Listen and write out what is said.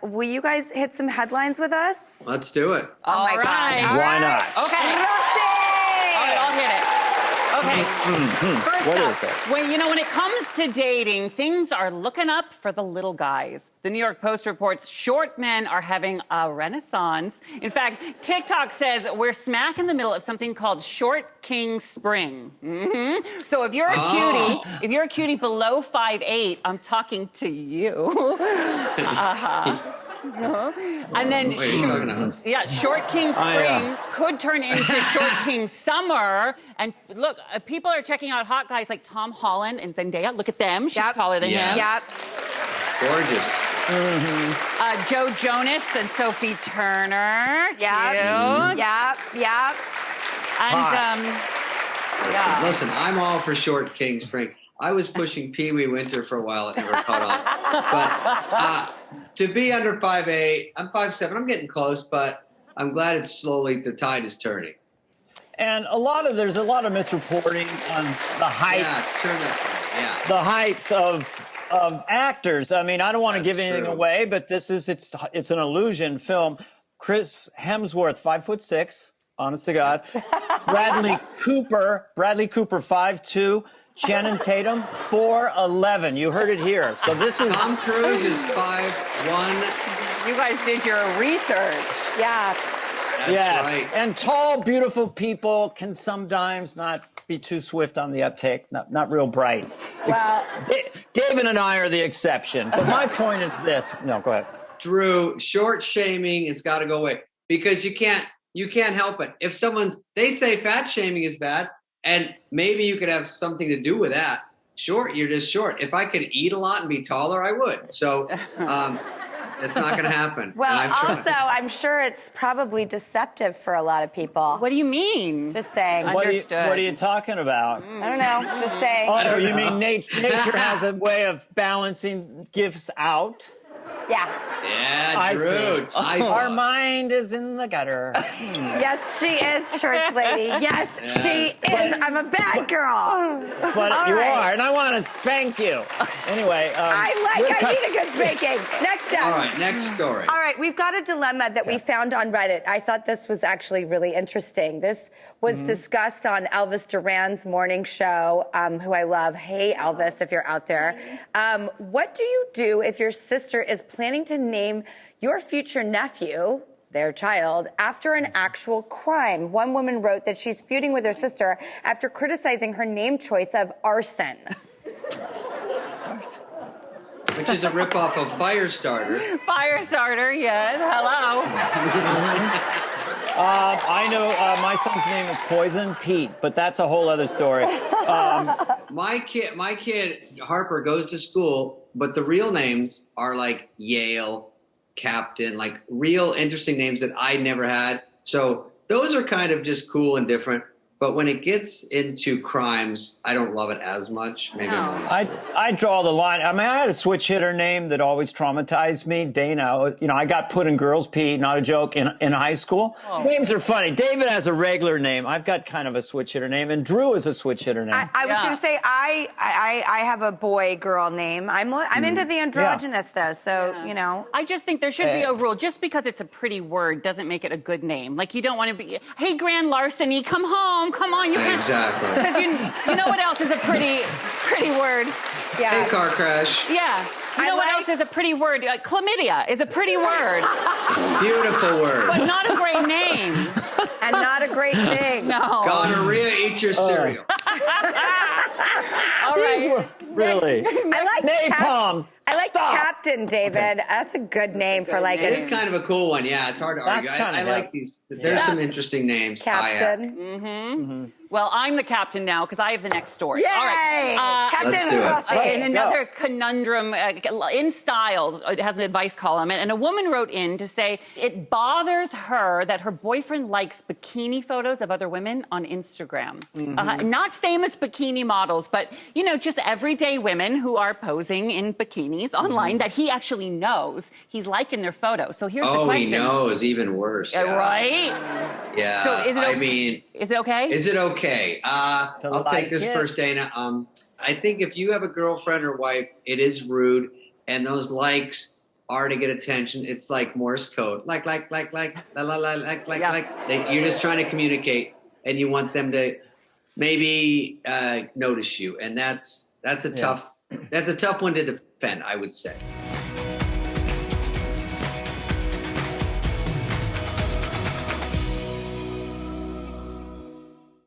will you guys hit some headlines with us? Let's do it. Oh my God. Why not? Okay. All right, I'll hit it. Okay. First What up, is it? when it comes to dating, things are looking up for the little guys. The New York Post reports short men are having a renaissance. In fact, TikTok says we're smack in the middle of something called Short King Spring. So if you're a cutie below 5'8", I'm talking to you. And then, Short King Spring could turn into Short King Summer. And look, people are checking out hot guys like Tom Holland and Zendaya. Look at them. She's taller than him. Yep. Gorgeous. Joe Jonas and Sophie Turner. Yep. Yep. And, Listen, I'm all for Short King Spring. I was pushing Pee Wee Winter for a while. It never caught on. But to be under 5'8", I'm 5'7". I'm getting close, but I'm glad it's slowly, the tide is turning. And there's a lot of misreporting on the height. Yeah, turn that. The height of actors. I mean, I don't want to give anything away, but it's an illusion film. Chris Hemsworth, 5'6", honest to God. Bradley Cooper, 5'2". Channing Tatum, 4'11". You heard it here. So this is Tom Cruise is 5'1". you guys did your research. Yeah. That's right. And tall, beautiful people can sometimes not be too swift on the uptake, not real bright. Well, David and I are the exception. But my point is this. No, go ahead. Drew, short shaming, it's got to go away because you can't help it. If they say fat shaming is bad, and maybe you could have something to do with that. Short, you're just short. If I could eat a lot and be taller, I would. So it's not going to happen. Well, I'm sure it's probably deceptive for a lot of people. What do you mean? Just saying. Understood. What are you talking about? I don't know. Just saying. Oh, you mean nature has a way of balancing gifts out? Yeah. Yeah, Drew. Our mind is in the gutter. Yes, she is, church lady. Yes, she is. I'm a bad girl. But you are, and I want to spank you. Anyway. I need a good spanking. Next up. All right, next story. All right, we've got a dilemma that we found on Reddit. I thought this was actually really interesting. This was discussed on Elvis Duran's morning show, who I love. Hey, Elvis, if you're out there. What do you do if your sister is planning to name your future nephew, their child, after an actual crime? One woman wrote that she's feuding with her sister after criticizing her name choice of arson. Which is a ripoff of Firestarter. Firestarter, yes. Hello. I know my son's name is Poison Pete, but that's a whole other story. My kid Harper goes to school, but the real names are like Yale, Captain, like real interesting names that I never had. So those are kind of just cool and different. But when it gets into crimes, I don't love it as much. Maybe I draw the line. I mean, I had a switch hitter name that always traumatized me, Dana. You know, I got put in girls' PE, not a joke, in high school. Oh. Names are funny. David has a regular name. I've got kind of a switch hitter name, and Drew is a switch hitter name. I was going to say I have a boy-girl name. I'm into the androgynous though, so you know. I just think there should be a rule. Just because it's a pretty word doesn't make it a good name. Like you don't want to be, hey, Grand Larceny, come home. Come on, you can't. Exactly. Because you know what else is a pretty word? Yeah. Hey, car crash. Yeah. You know what else is a pretty word? Chlamydia is a pretty word. Beautiful word. But not a great name. And not a great thing. No. Gonorrhea, eat your cereal. All right. Really? I like napalm. I like Captain David. Okay. That's a good name for like it is kind of a cool one. Yeah, it's hard to argue. I like these. There's some interesting names. Captain. Well, I'm the captain now because I have the next story. Yay! All right. Captain Rossi. In another conundrum, in Styles, it has an advice column, and a woman wrote in to say it bothers her that her boyfriend likes bikini photos of other women on Instagram. Not famous bikini models, but, you know, just everyday women who are posing in bikinis online that he actually knows. He's liking their photos. So here's the question. Oh, he knows. Even worse. Right? Yeah. So is it is it okay? Is it okay? I'll take this first, Dana. I think if you have a girlfriend or wife, it is rude, and those likes R to get attention. It's like Morse code. Like, la, la, la, like. You're just trying to communicate, and you want them to maybe notice you, and that's a tough one to defend, I would say.